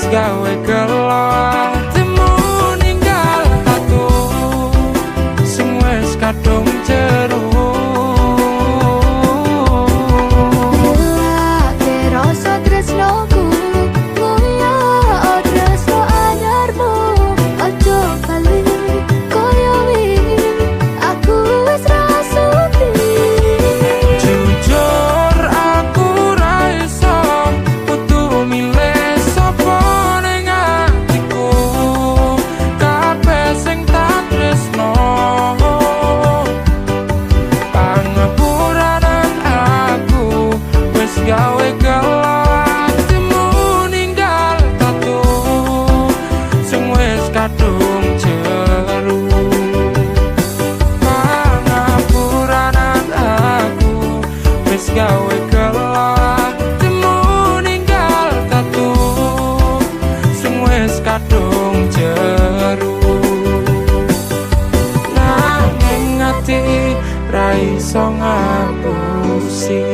gawe gelo atimu ninggal aku sing wis kadung jero rasa tresnoku koyo tresno anyarmu ojo bali koyo wingi aku wis rasuti jujur aku ra iso kudu milih sapa ning atiku kabeh sing tak tresno pangapuranan aku wis gawe gelo atimu ninggal tatu sing wis kadung jeru pangapuranan aku wis gawe gelo atimu ninggal tatu sing wis kadung jeru nanging ati ra iso ngapusi.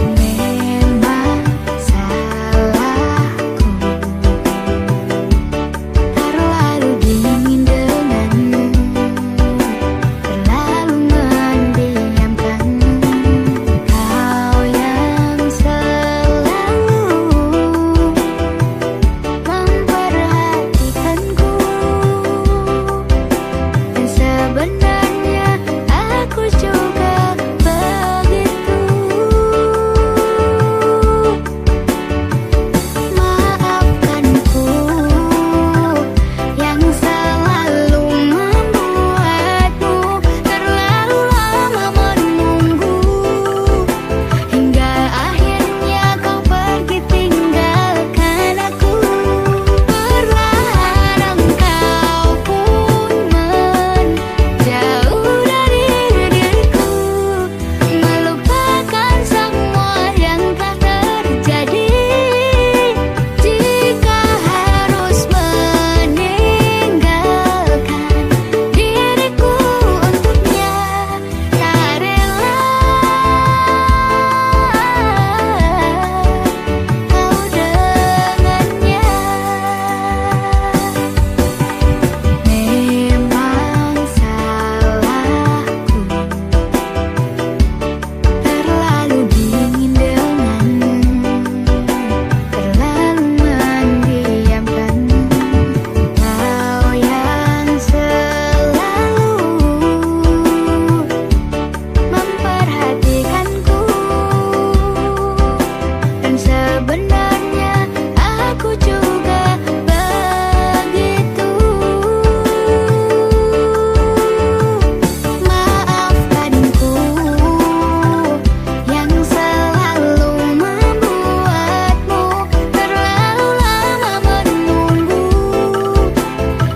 memang salahku terlalu dingin denganmu terlalu mendiamkanmu kau yang selalu memperhatikanku dan sebenarnya aku juga begitu. Maafkanku yang selalu membuatmu terlalu lama menunggu hingga akhirnya kau pergi tinggalkan aku. Perlahan engkau pun menjauh dari diriku, melupakan semua yang telah terjadi. Jika harus meninggalkan diriku untuknya, tak rela kau dengannya. Memang salahku terlalu dingin denganmu, terlalu mendiamkanmu. Kau yang selalu memperhatikanku dan sebenarnya aku juga begitu. Maafkanku yang selalu membuatmu terlalu lama menunggu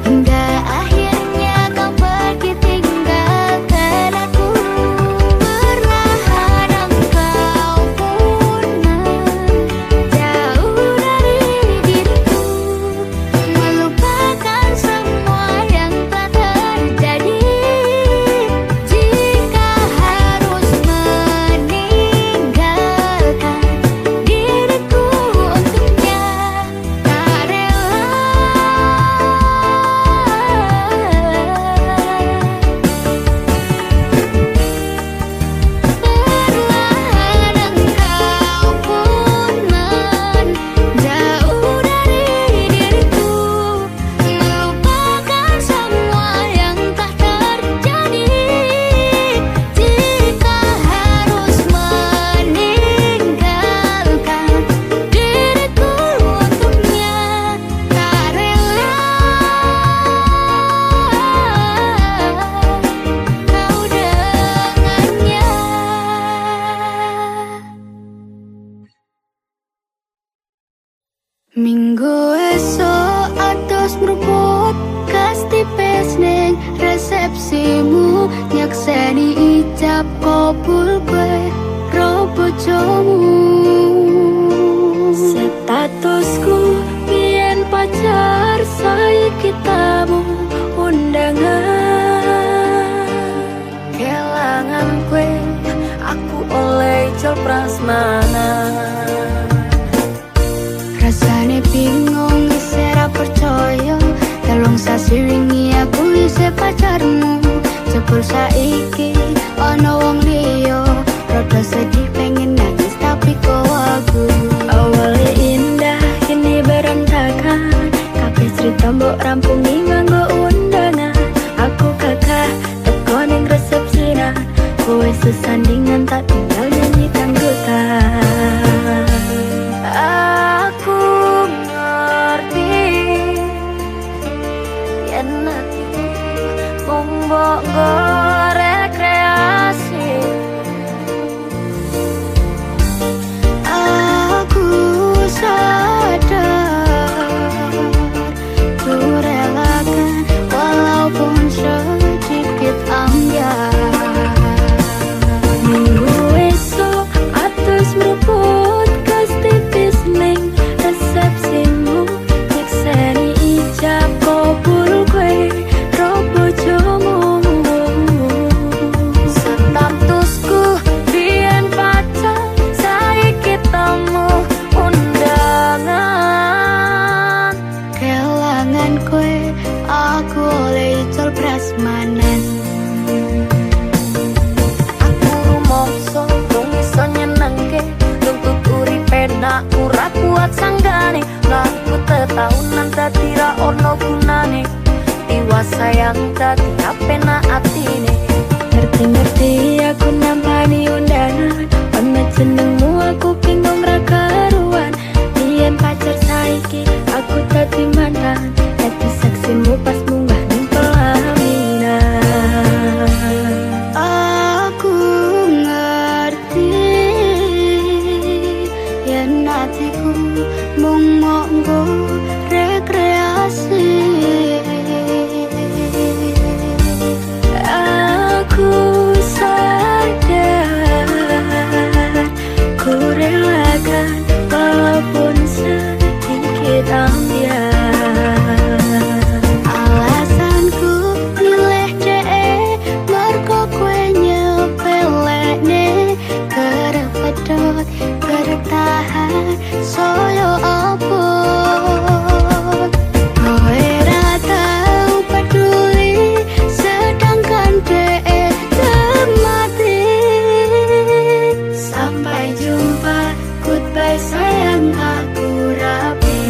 hingga akhirnya kau pergi tinggalkan aku. Perlahan engkau pun menjauh dari diriku, melupakan semua yang telah terjadi. Jika harus meninggalkan diriku untuknya, tak rela. Perlahan engkau pun menjauh dari diriku, melupakan semua yang telah terjadi. Jika harus meninggalkan diriku untuknya, tak rela kau dengannya. Minggu esok atus meruput kas tipis ning resepsi nyakseni ijab kabul kowe ro bojomu. Statusku biyen pacar, saiki tamu undangan. Kelangan kowe aku oleh ijol prasmanan. Rasane bingung isera percaya, telung sasi wingi aku isih pacarmu. Jebul saiki ana wong liya, rada sedih pengen nangis tapi kok aku. Awalnya indah kini berantakan, kabeh cerita mbok rampungi nganggo undangan. Aku kakak teko ning resepsinan, kowe sesandingan tak tinggal nyanyi dangdutan. Aku ngerti yen atiku mung mbok rekreasi. Aku sadar ku relakan walaupun sedikit ambiar. Minggu esok atus meruput kas tipis ning resepsimu, nyekseni ijab kabul kowe ro bojomu. Statusku biyen pacar, saiki tamu undangan. Kelangan kowe aku oleh ijol prasmanan. Aku rumangsa dong iso nyenengke, nuntut uripe nak ora kuat sanggane. Ngaku tetaunan dadi ra ono gunane, tiwas sayang dadi apenak atine. Ngerti-ngerti aku nampani undangan, ana jenengmu aku bingung ra karuan. Biyen pacar saiki aku dadi mantan, dadi saksimu pas munggah ning pelaminan. Aku ngerti yen atiku mung monggo rekreasi. Aku sadar ku relakan walaupun sedikit ambiar. Alasanku milih dhek mergo kowe nyepelekne, kerep pedot kerep tahan soyo apa. Kowe ra tau peduli sedangkan dhek mati. Sampai jumpa, goodbye sayang, aku rapi.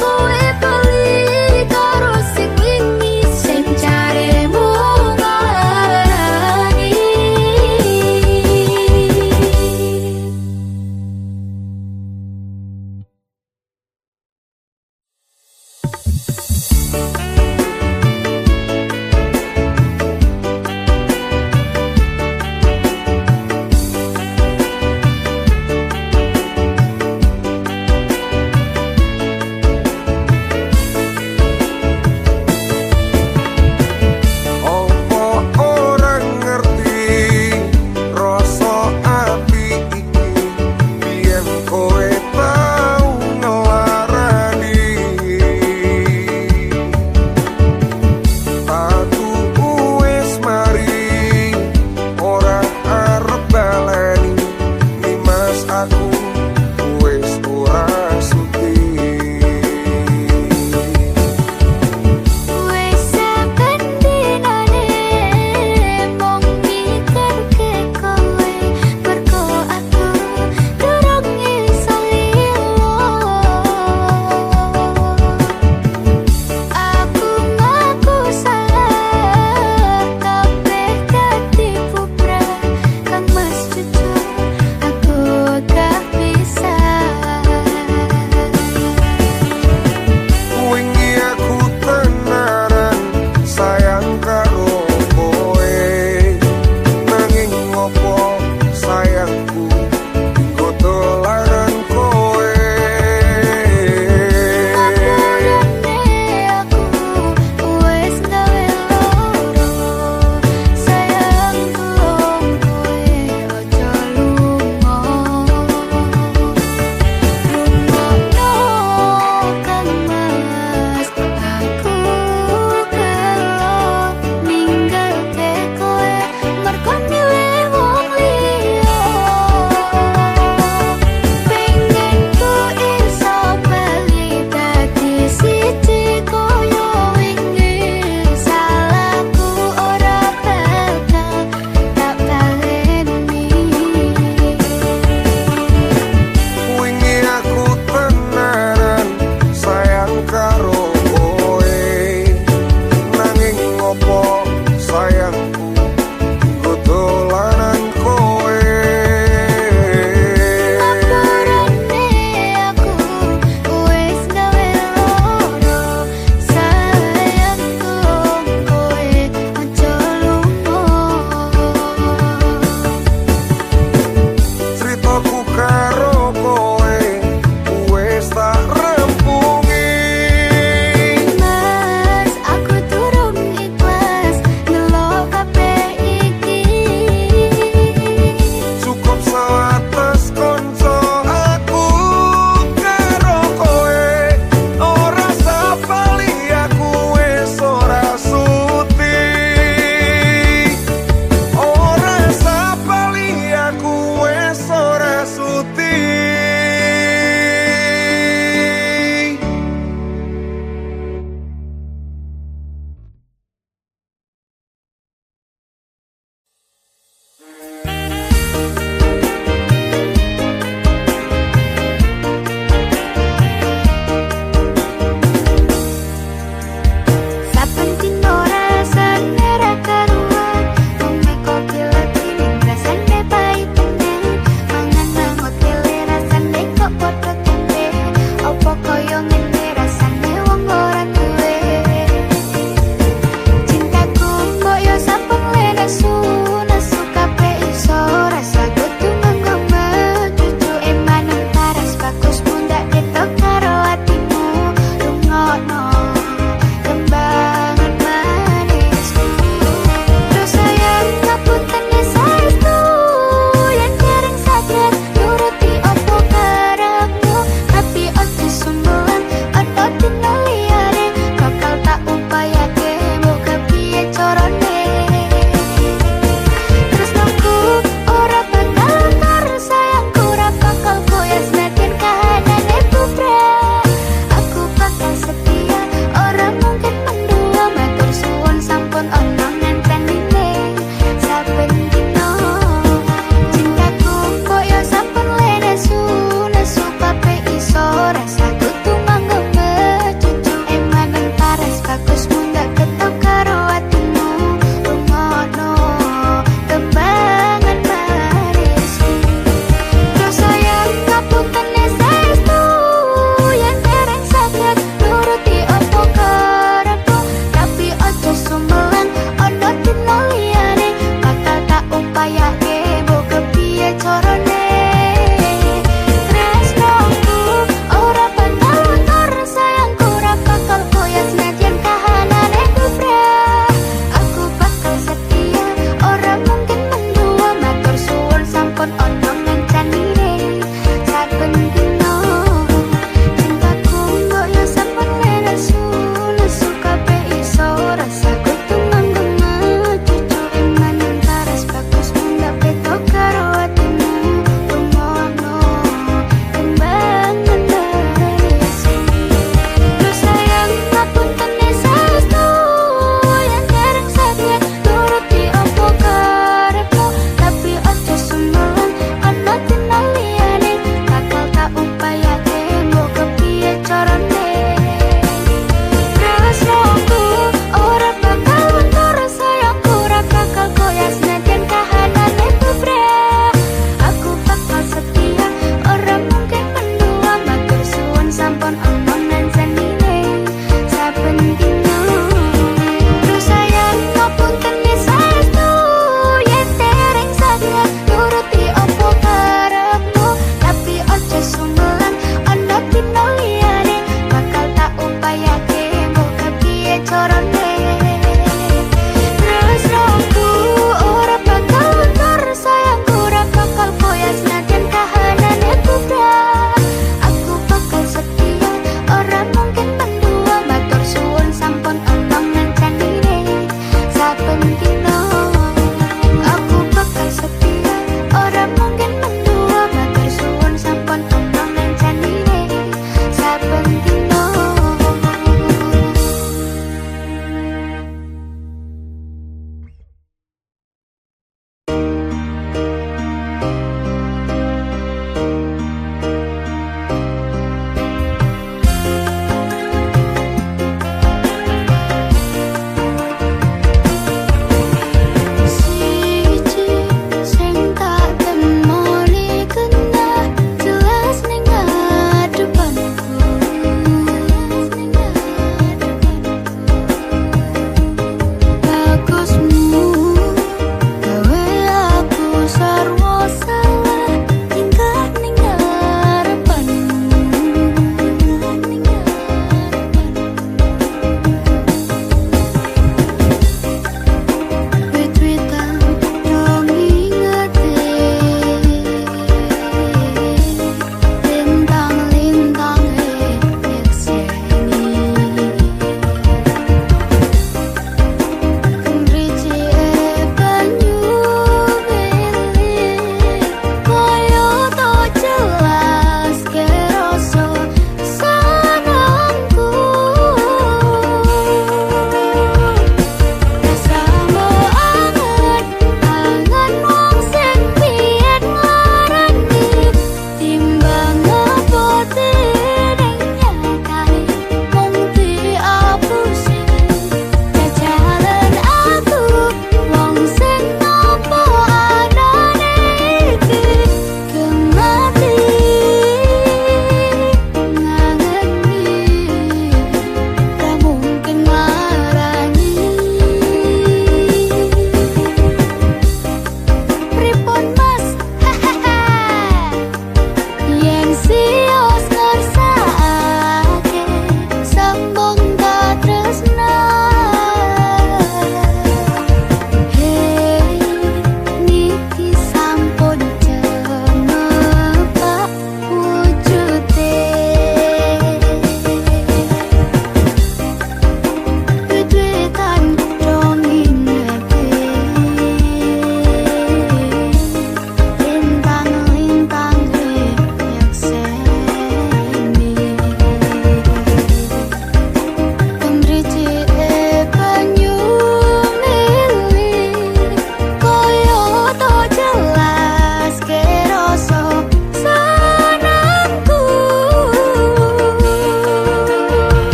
Kowe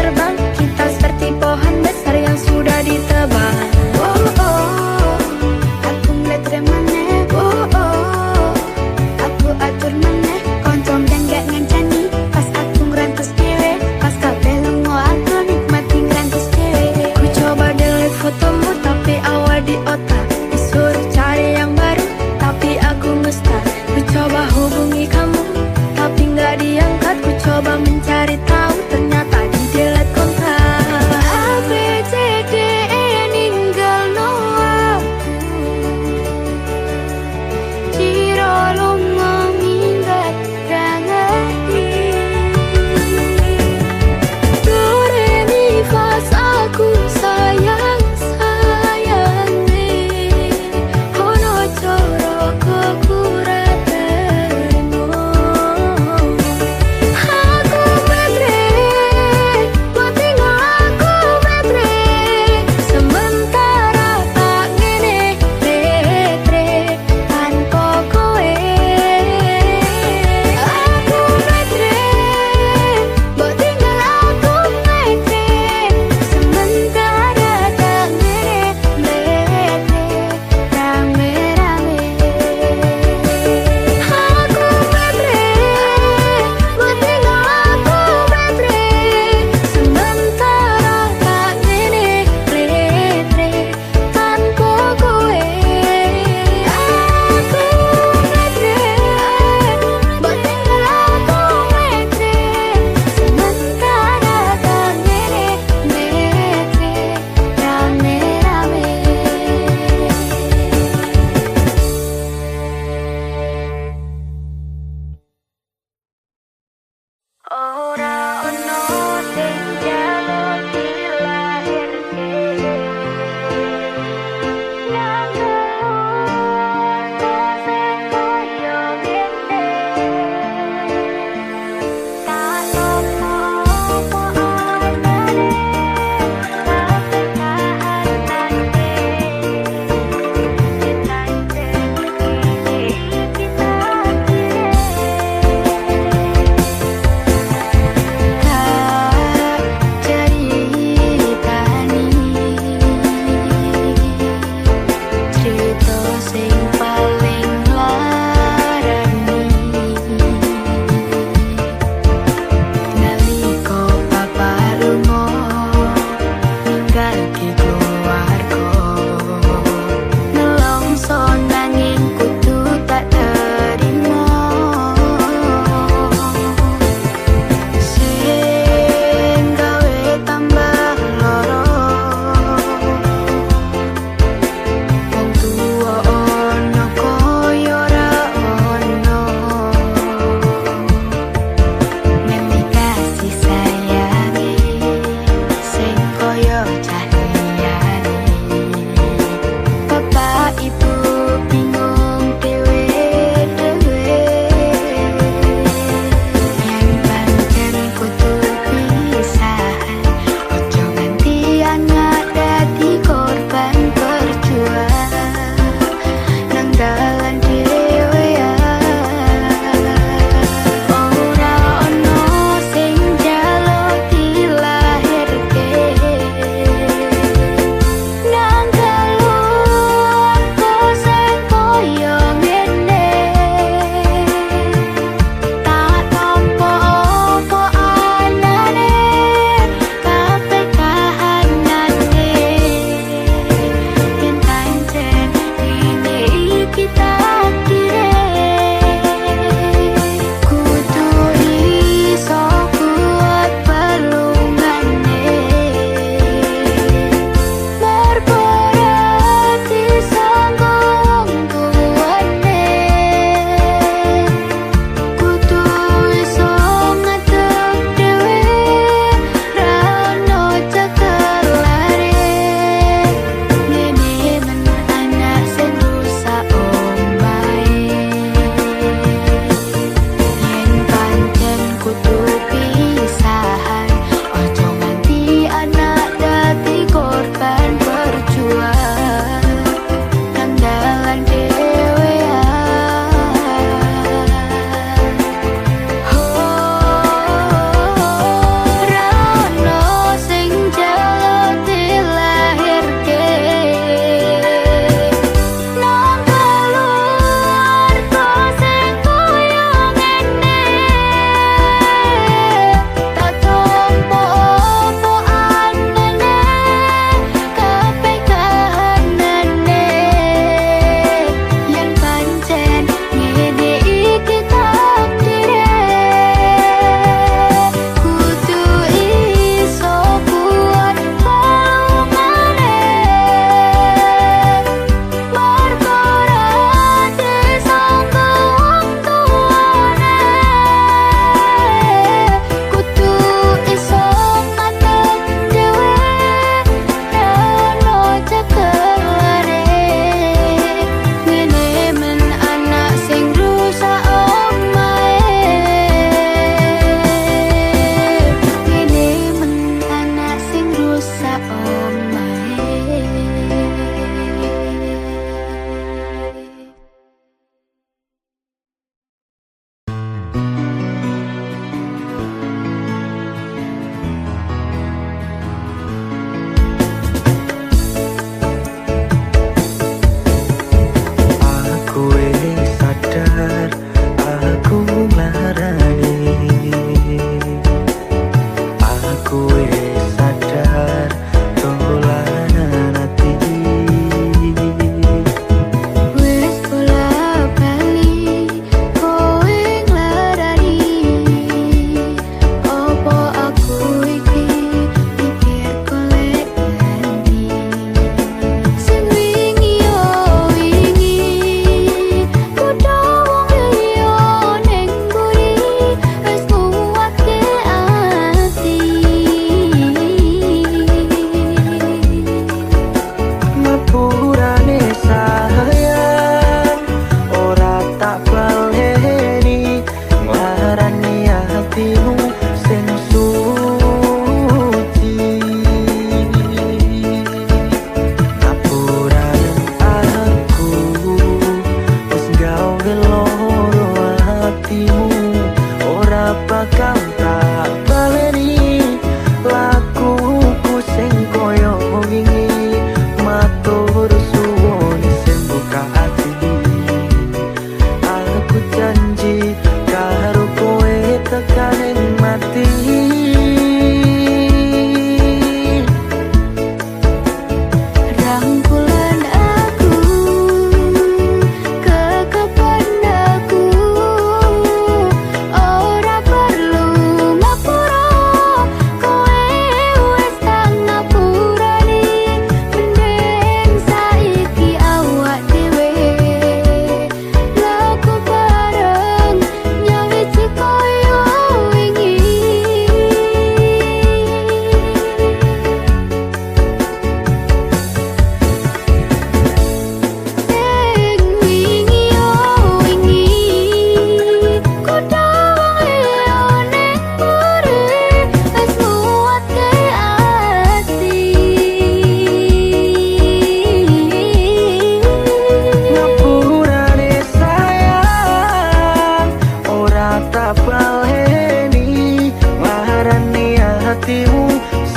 terbang, kita seperti pohon besar yang sudah ditebang. Oh oh, aku ngeliat remane. Oh oh, aku atur meneh, koncong dan gak ngancani. Pas aku ngerantus dewe, pas kabeh lungo aku nikmati ngerantus dewe. Ku coba delete fotomu tapi awal di otak, disuruh cari yang baru tapi aku ngestak. Ku coba hubungi kamu tapi nggak diangkat, ku coba mencari tahu ternyata di delete kontak.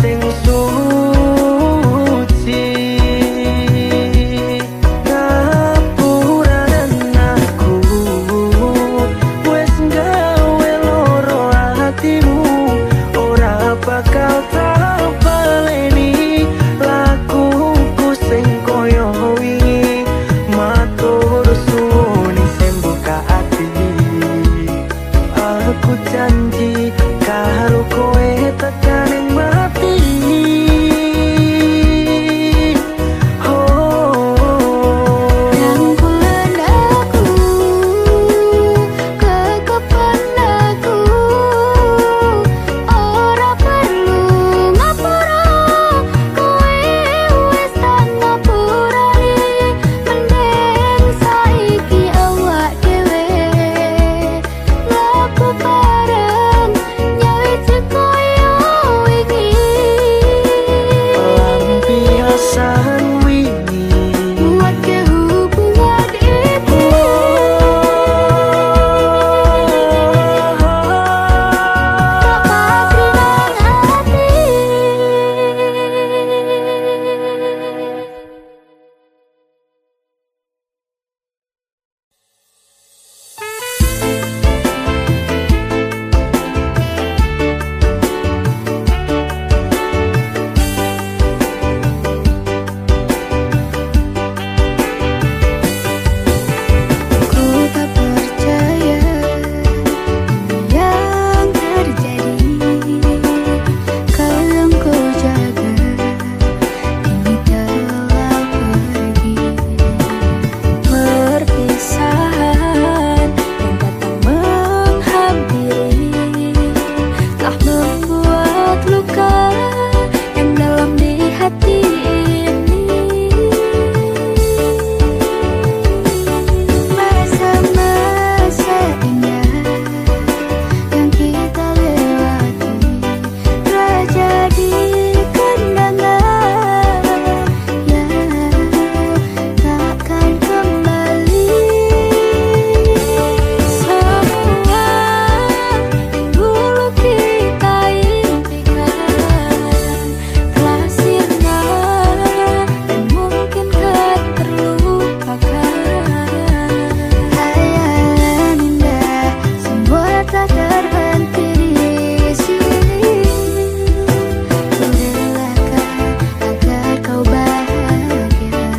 sing suci. Ngapuranen aku wes gawe loro hatimu, ora bakal tak baleni lakuku sing koyo wingi. Matur suwun sing buka ati, aku janji karo kowe tekan ing mati. Rangkulan aku, kekepan aku, ora perlu ngapura, kowe wis tak ngapurani. Mending saiki awak dhewe laku bareng nyawiji koyo wingi. Lampiasan wingi Buat kehubungan itu tak pasti nang hati. Ku tak percaya yang terjadi, kau yang ku jaga kini telah pergi. Perpisahan yang datang menghampiri telah membuat luka yang dalam di hati ini. Masa-masa indah yang kita lewati telah jadi kenangan yang takkan kembali. Semua yang dulu kita impikan telah sirna dan mungkin kan terlupakan. Hayalan indah semua tak terhenti di sini. Ku relakan agar kau bahagia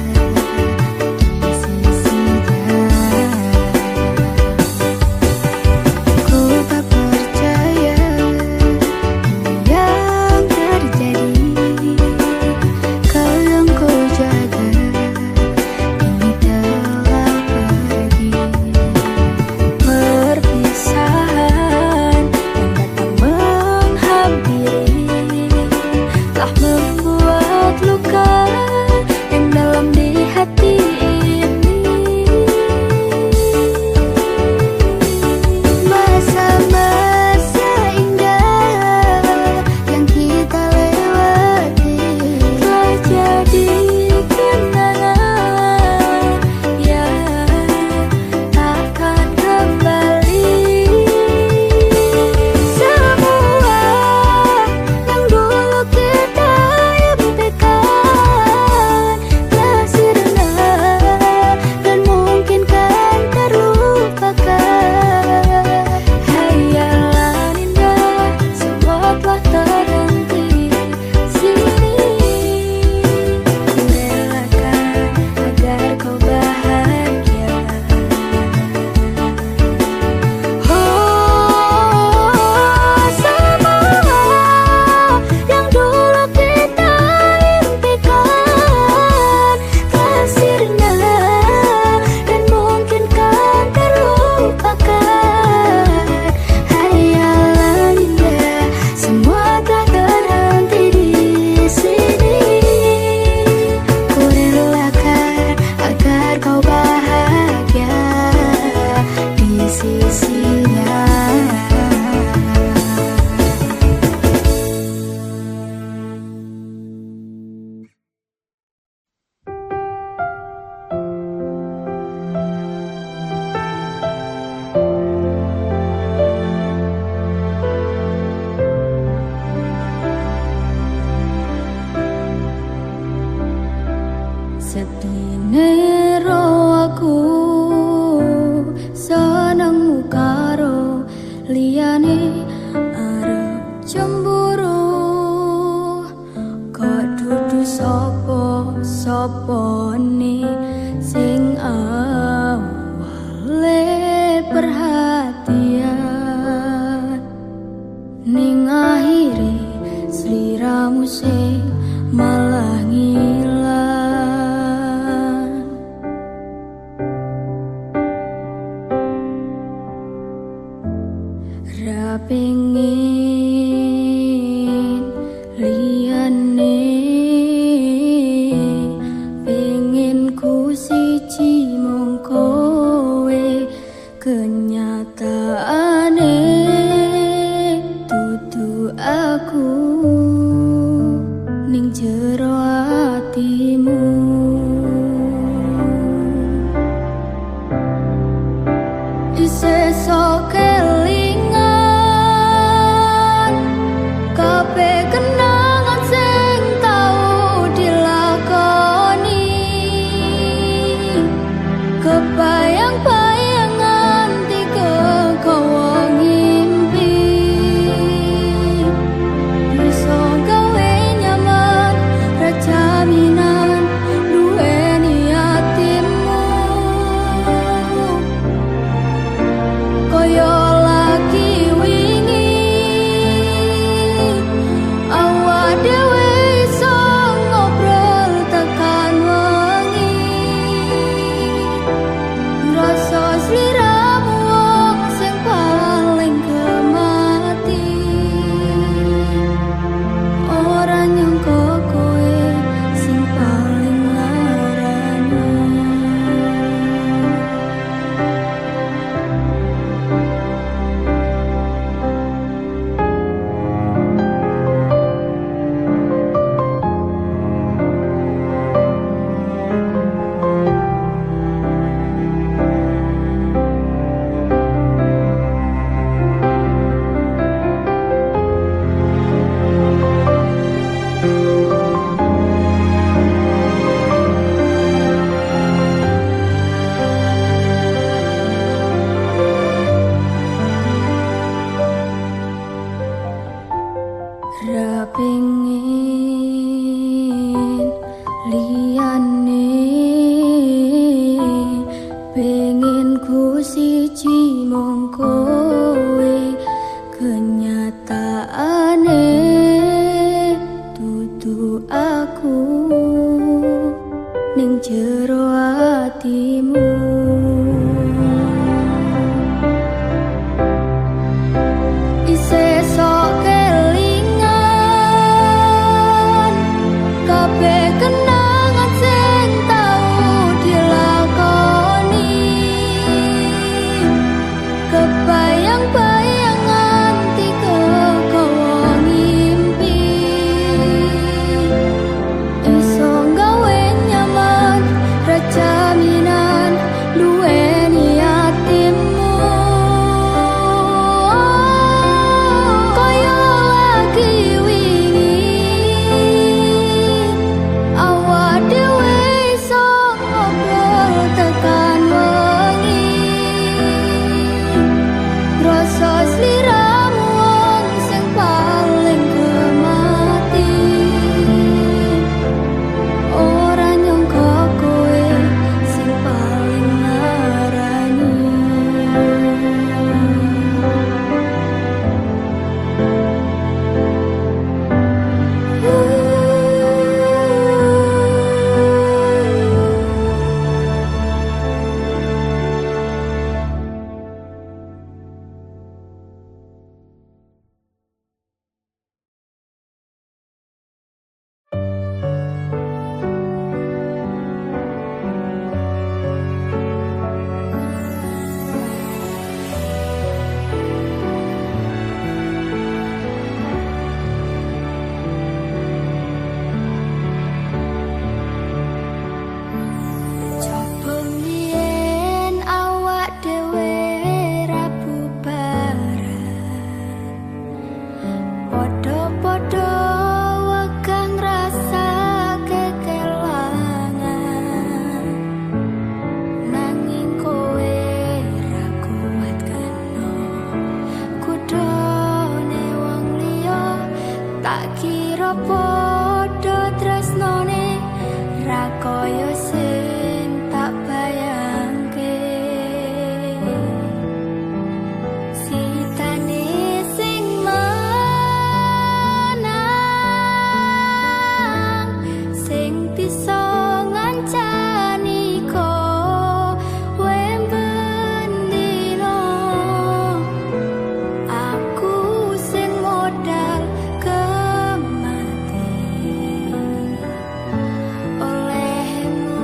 di sisinya. Ku tak percaya yang terjadi, kau yang ku jaga kini telah pergi. Perpisahan yang datang menghampiri telah membuat luka yang dalam di hati ini. Masa-masa indah yang kita lewati telah jadi kenangan yang takkan kembali. Semua yang dulu kita sedine ro aku senengmu karo liyane arep cemburu kok dudu sapa-sapane sing awale perhatian ning akhire sliramu sing malah ngilang. Ra pengin liyane, pengin ku siji mung kowe, kenyataane dudu aku ning jero atimu. Isih sok kelingan kabeh kenangan sing tau dilakoni, kebayang-bayangan tiga kowo ngimpi bisa gawe nyaman rajaminan duweni atimu koyo lagi wingi awak dhewe iso ngobrol tekan wengi rasa sliramu wong sing paling kemati ora nyangka kowe sing paling larani. Ra pengin liyane, pengin ku siji mung kowe, kenyataane dudu aku ning jero atimu. Isih sok kelingan kabeh kenangan sing tau dilakoni, kebayang-bayangan tiga kowo ngimpi iso gawe nyaman rajaminan rasane ra koyo sing tak bayangke. Sitane sing menang, sing bisa ngancani kowe bendino. Aku sing modal kemati olehmu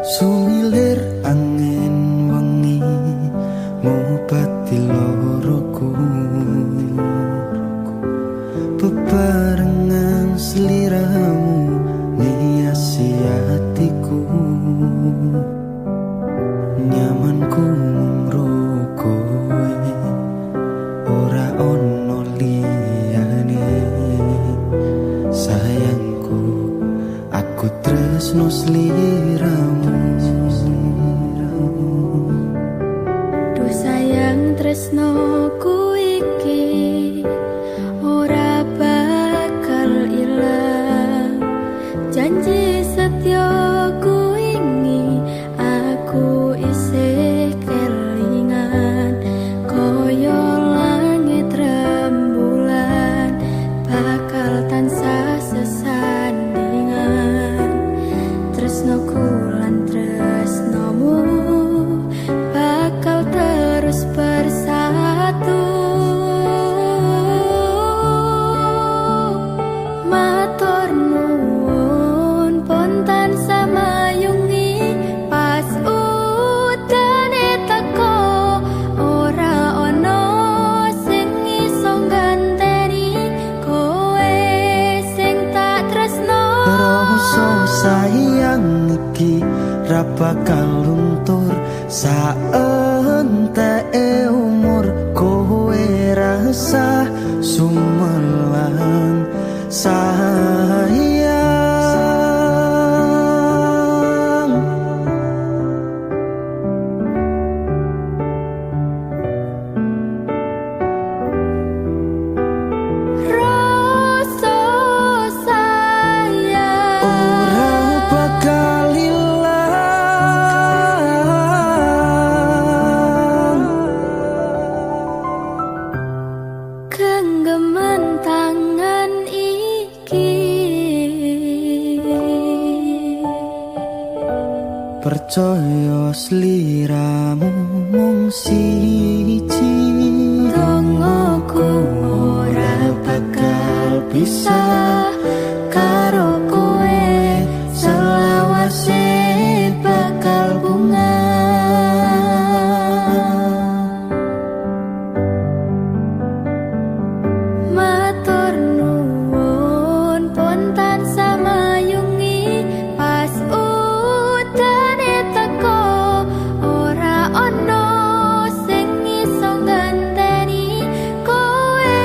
Sumilir angin wengi ngobati loroku, bebarengan seliramu ngiasi hatiku. Nyamanku mrokoe ora ono liyane. Sayangku aku tresno sliramu. Duh sayang tresnoku iki ora bakal ilang. Janji setyaku ini aku isih kelingan. Koyo langit rembulan bakal tansah sesandingan. Tresnoku lan tresnomu bakal terus bersatu. Matur nuwun pontan samayungi pas udane teko. Ora ono sing iso ganteni kowe sing tak tresno. Rasa sayang iki ra bakal luntur saenteke umur. Kowe rasa sumelang sayang. Rasa sayang Ora bakal ilang. genggaman tangan iki. Percaya sliramu mung siji. Dongoku ora bakal bisa karo kowe. Selawase bakal bunga. Matur nuwun pontan samayungi pas udane teko. Ora ono sing iso ganteni kowe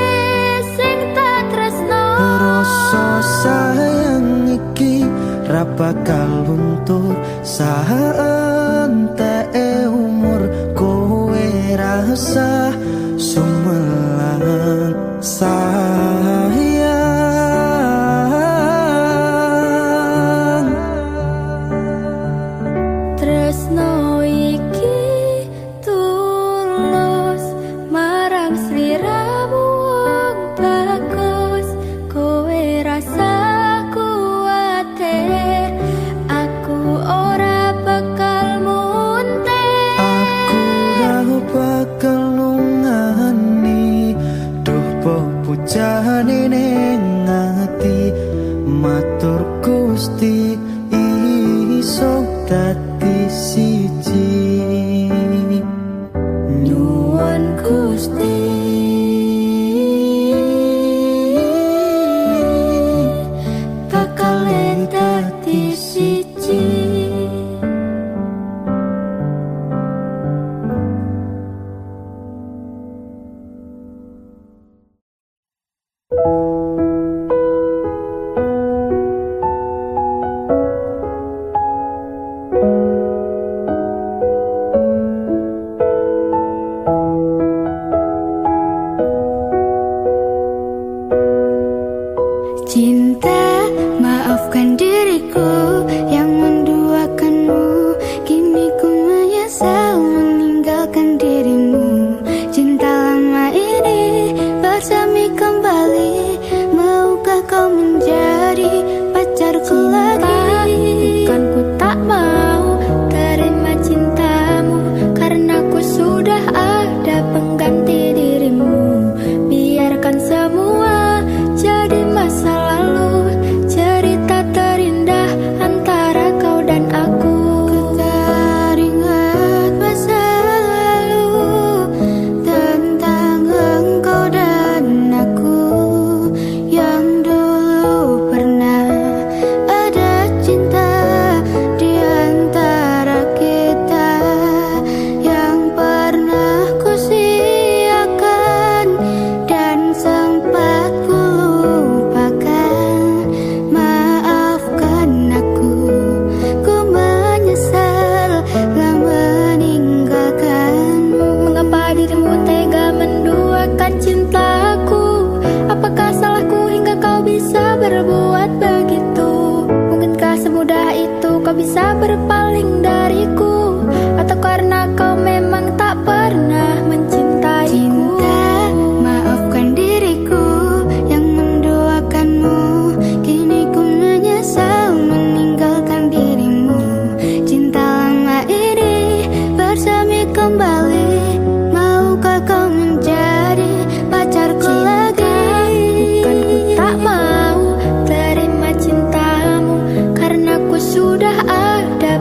sing tak tresno. Rasa sayang iki ra bakal luntur saenteke umur. Kowe rasa sumelang sayang. Tresno iki tulus marang sliramu wong bagus. Kowe rasa kuwatir aku ora bakal muntek. Aku ra bakal nungani duh pepujane ning ati. Matur Gusti iso dadi siji. Nyuwun Gusti bakal dadi siji. bisa berpaling dariku, atau karena kau memang tak pernah mencintaiku? Cinta, maafkan diriku yang mendoakanmu. Kini ku menyesal meninggalkan dirimu. Cinta lama ini bersemi kembali. Maukah kau menjadi pacarku lagi? Bukan ku tak mau terima cintamu, karena ku sudah ada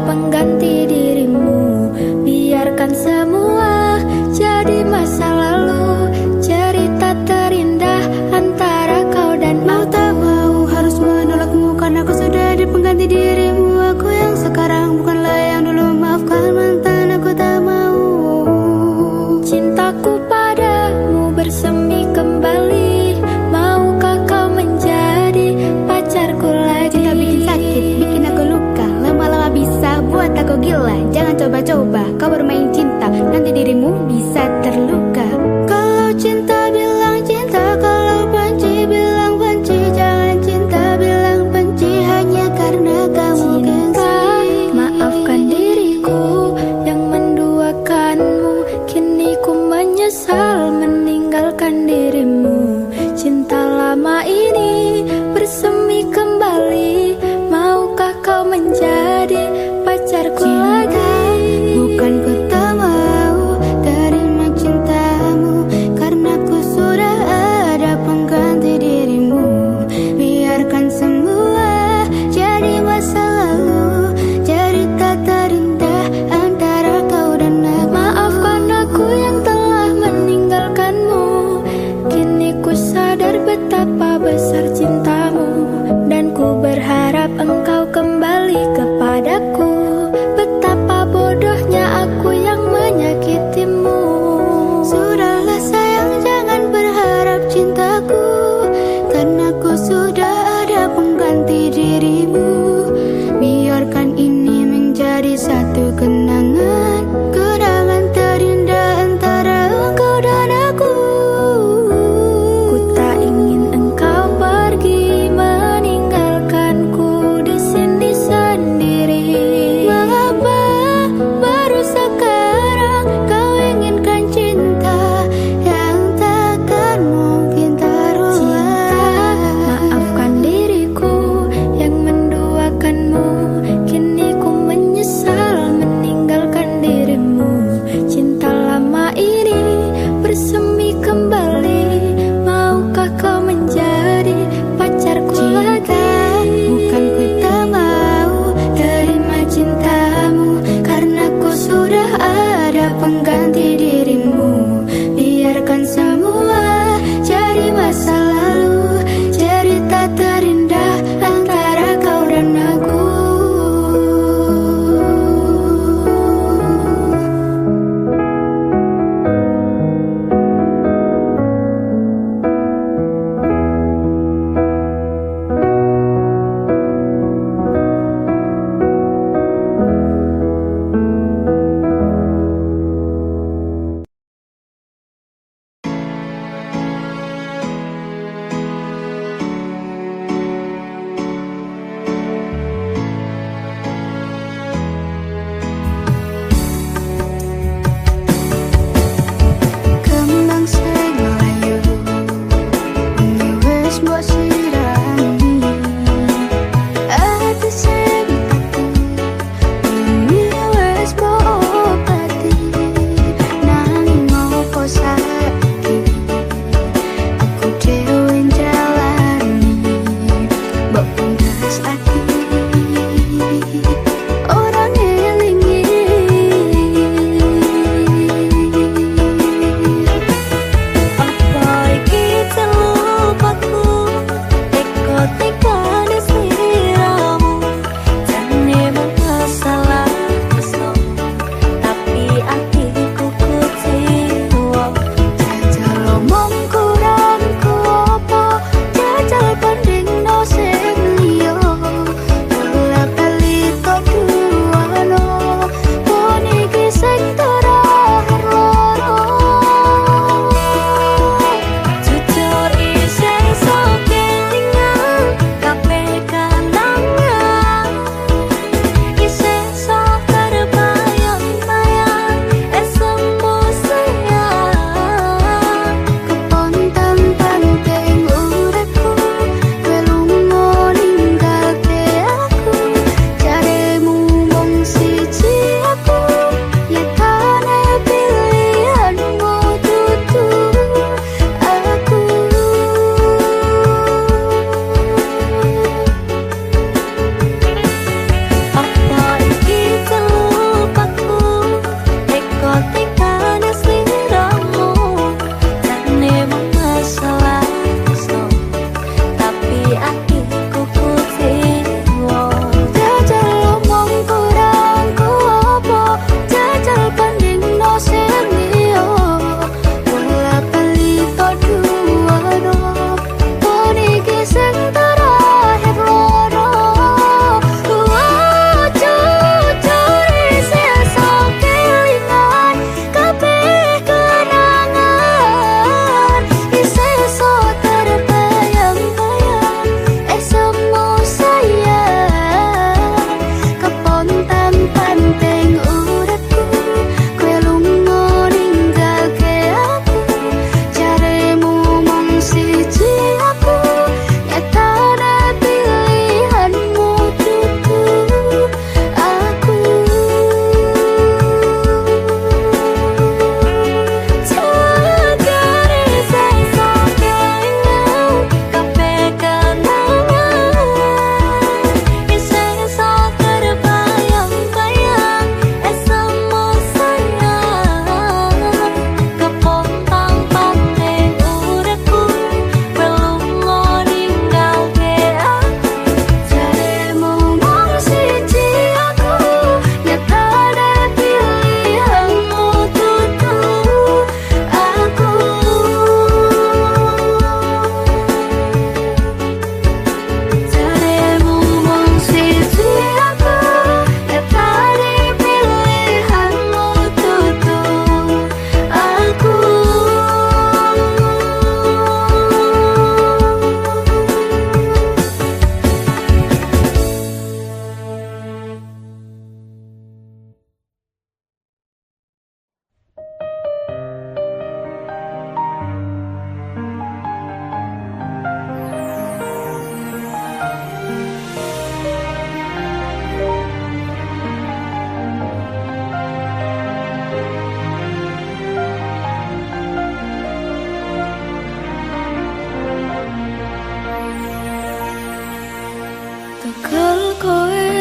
nyekel kowe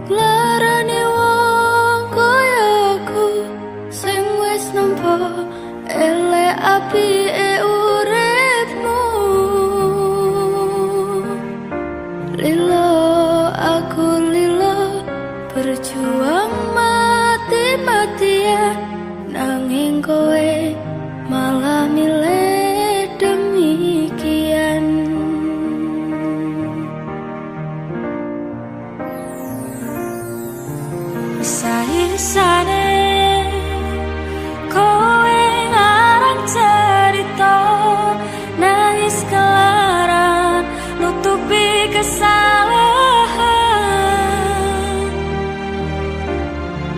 larane wong kaya aku sing wis nampa elek apike uripmu. Lilo aku lilo berjuang mati-matian nanging kowe malah milih demikian. Isa-isane kowe ngarang cerita nangis kelaran nutupi kesalahan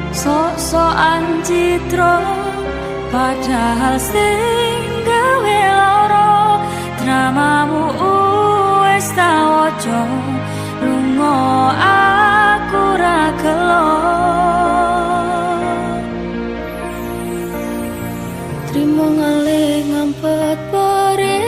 sok-sokan citra padahal sing gawe lara dramamu wis tak waca lunga aku ra gelo. Trimo ngalih ngampet pore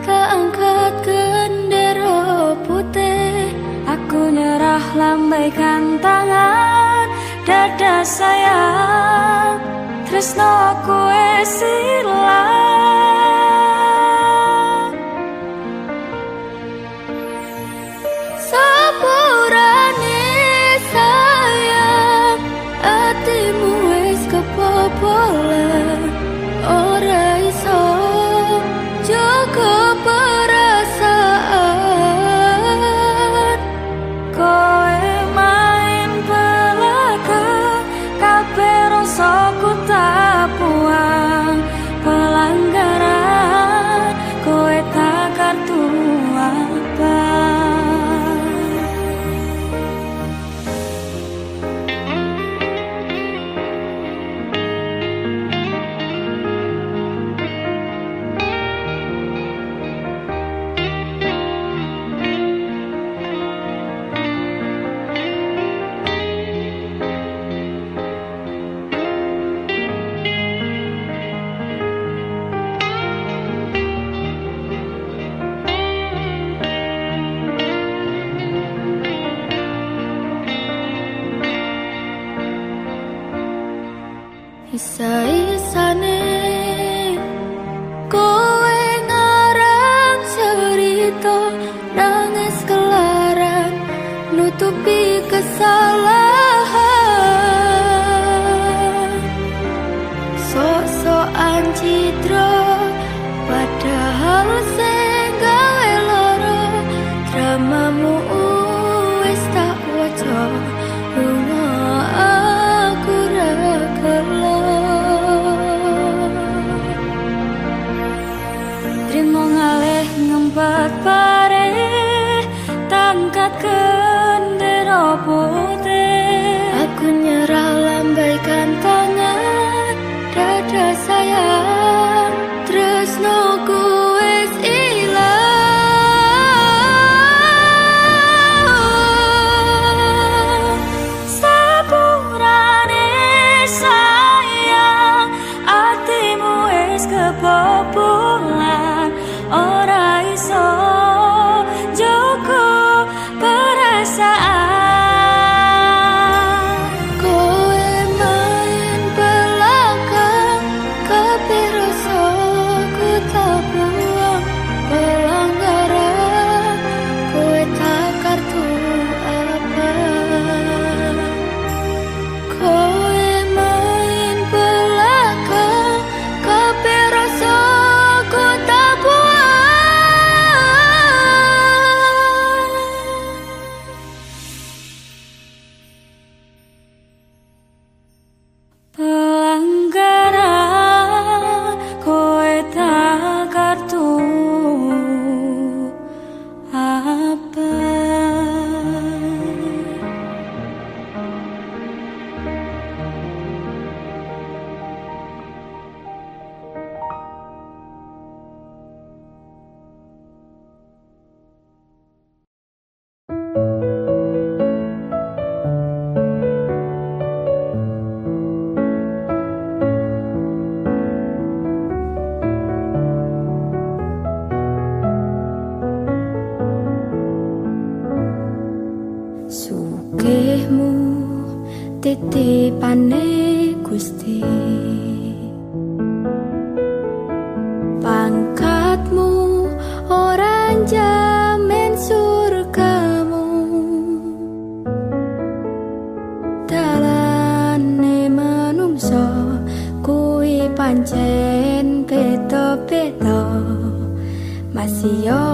keangkat gendera putih. Aku nyerah lambaikan tangan dada sayang tresnoku wis ilang. Sepurane sayang atimu wis kebobolan ora iso jaga perasaan. Kowe main belakang kabeh rasaku tak buang pelanggaran kowe tak kartu apa. Isa-isane kowe ngarang cerita nangis kelaran nutupi kesalahan sok-sokan citra padahal sing gawe lara dramamu wis tak waca lunga aku ra gelo. Trimo ngalih ngempet pare tangkat gendera putih. Aku nyerah lambaikan tangan dada sayang tresnoku wis ilang. Sugihmu titipane Gusti, pangkatmu ora jamin surgamu, dalane manungsa kuwi pancen beda-beda, masih yo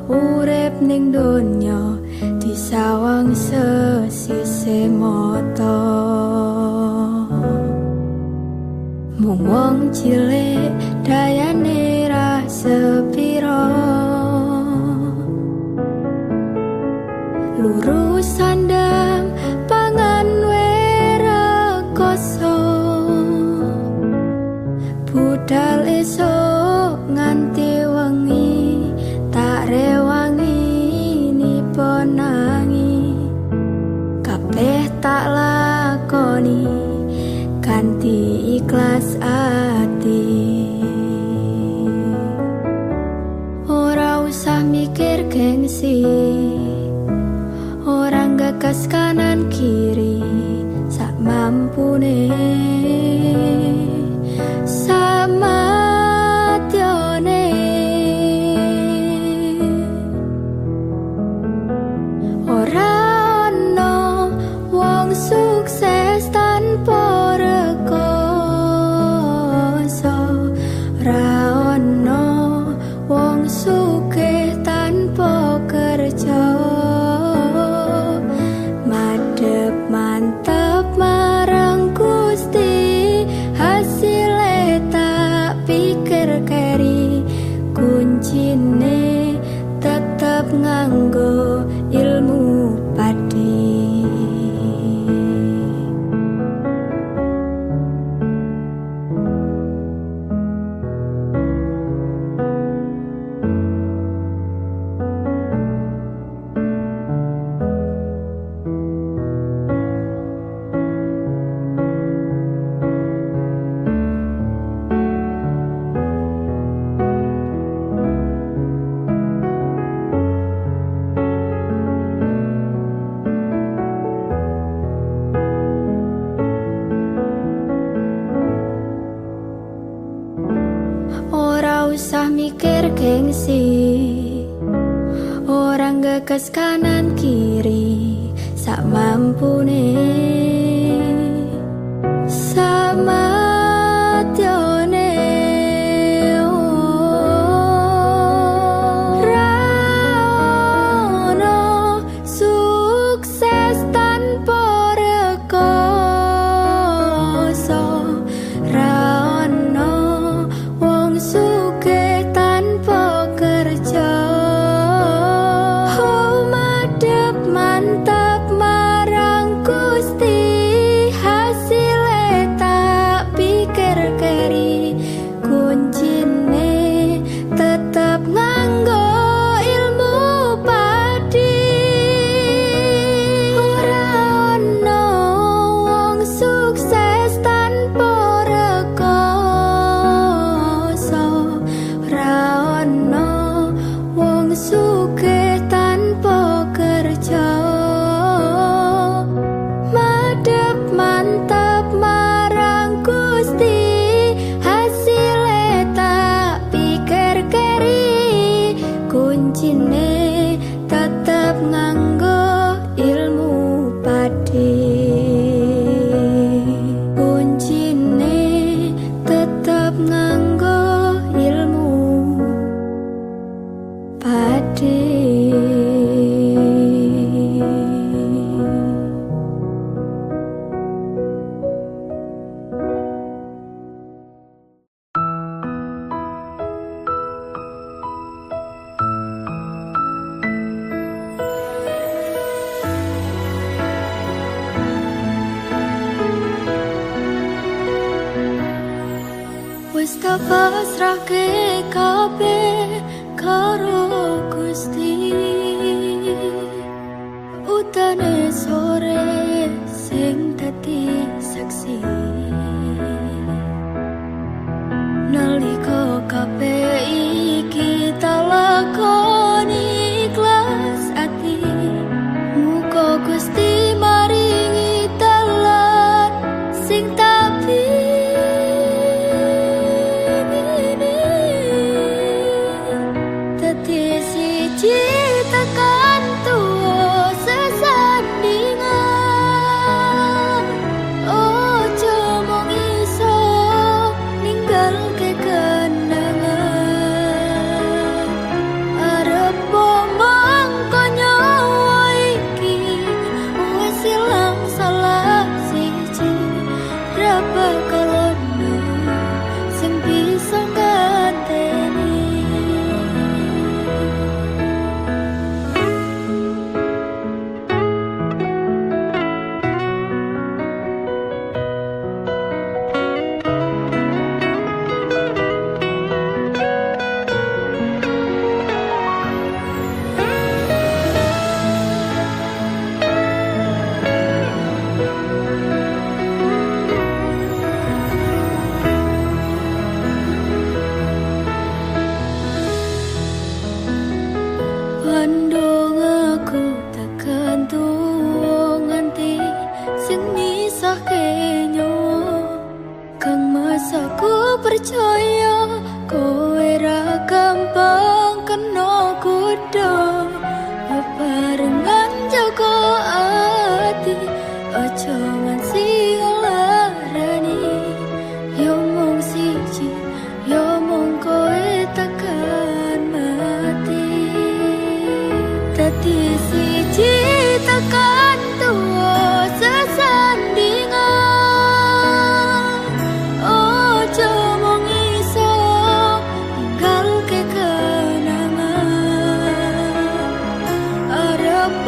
urip ning donya disawang sesise mata. Mung wong cilik dayane ra sepira, lurus sandang pangan werekoso, budal esok nganti wengi tak rewangi niponangi, kabeh tak lakoni kanthi ikhlas ati. Ora usah mikir gengsi, orang gagas kanan kiri, sak mampune sama tione. Ora ono wong sukses tanpa rekoso, ora ono wong sugih tanpa kerja. Madhep mantep marang Gusti, hasile tak pikir keri, kuncine tetep nganggo ilmu padi. Usah mikir gengsi, orang gagas kanan kiri, sak mampune sama tione. Ra ono sukses tanpa rekoso, ra ono wong sugih tanpa kerja. Oh, madhep mantap marang Gusti, hasile tak pikir keri, kuncine tetep nganggo ilmu padi. Ora ono wong sukses tanpa rekoso, ora ono wong sugih tanpa kerja. Madhep mantap marang Gusti, hasile tak pikir keri, kuncine tetep nganggo ilmu padi. Kuncine tetep nganggo ilmu padi. Wis tak pasrahke kabeh karo Gusti, utane sore sing dadi saksi. Nalika kabeh iki tak lakoni ikhlas ati, muga siji tekan tuwa sesandingan. Ojo mung iso ninggalke kenangan. Arep